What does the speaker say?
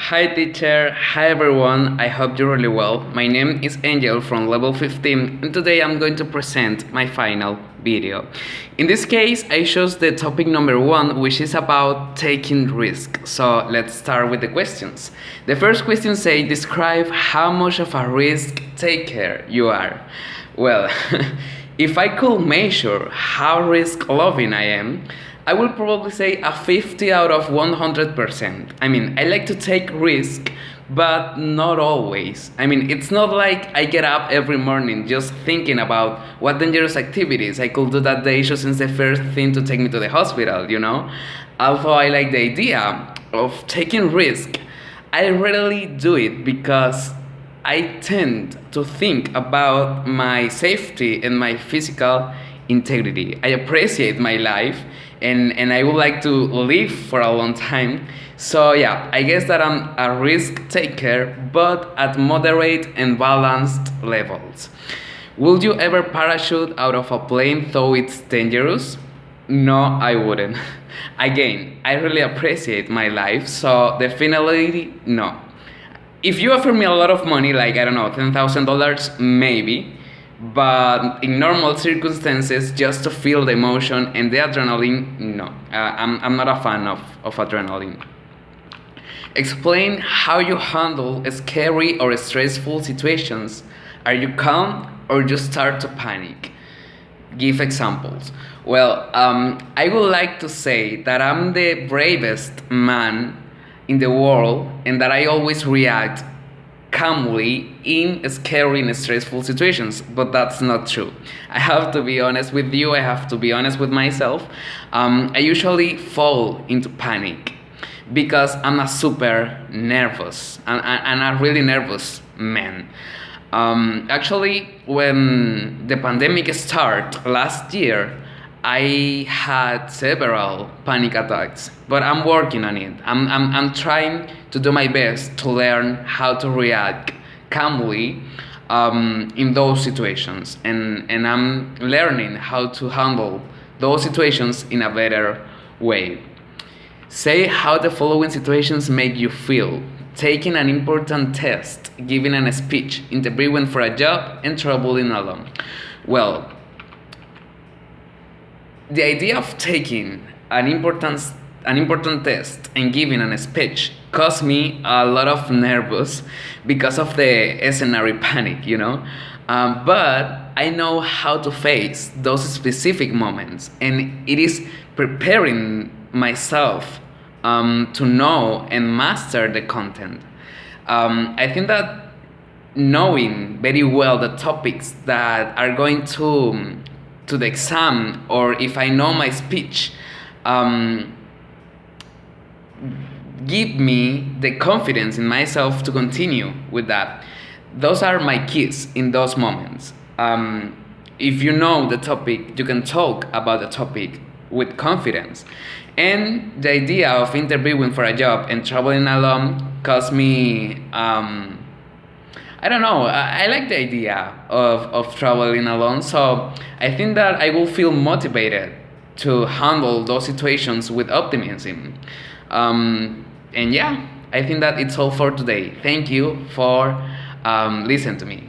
Hi teacher, hi everyone, I hope you're really well. My name is Angel from level 15 and today I'm going to present my final video. In this case, I chose the topic number 1, which is about taking risk. So let's start with the questions. The first question says, describe how much of a risk taker you are. Well, if I could measure how risk loving I am, I will probably say a 50 out of 100%. I mean, I like to take risk, but not always. I mean, it's not like I get up every morning just thinking about what dangerous activities I could do that day just since the first thing to take me to the hospital, you know? Although I like the idea of taking risk, I rarely do it because I tend to think about my safety and my physical integrity. I appreciate my life and I would like to live for a long time. So yeah, I guess that I'm a risk taker, but at moderate and balanced levels. Would you ever parachute out of a plane though it's dangerous? No, I wouldn't. Again, I really appreciate my life, so definitely no. If you offer me a lot of money, like I don't know, $10,000, maybe. But in normal circumstances, just to feel the emotion and the adrenaline, no. I'm not a fan of adrenaline. Explain how you handle scary or stressful situations. Are you calm or just start to panic? Give examples. Well, I would like to say that I'm the bravest man in the world and that I always react calmly in scary and stressful situations, but that's not true. I have to be honest with you, I have to be honest with myself. I usually fall into panic because I'm a super nervous and a really nervous man. Actually, when the pandemic started last year, I had several panic attacks, but I'm working on it. I'm trying to do my best to learn how to react calmly in those situations. And I'm learning how to handle those situations in a better way. Say how the following situations make you feel. Taking an important test, giving a speech, interviewing for a job, and traveling alone. Well, the idea of taking an important test and giving a speech caused me a lot of nervous because of the scenario panic, you know. But I know how to face those specific moments, and it is preparing myself to know and master the content. I think that knowing very well the topics that are going to the exam, or if I know my speech, give me the confidence in myself to continue with that. Those are my keys in those moments. If you know the topic, you can talk about the topic with confidence. And the idea of interviewing for a job and traveling alone caused me I don't know, I like the idea of traveling alone, so I think that I will feel motivated to handle those situations with optimism. And yeah, I think that it's all for today. Thank you for listening to me.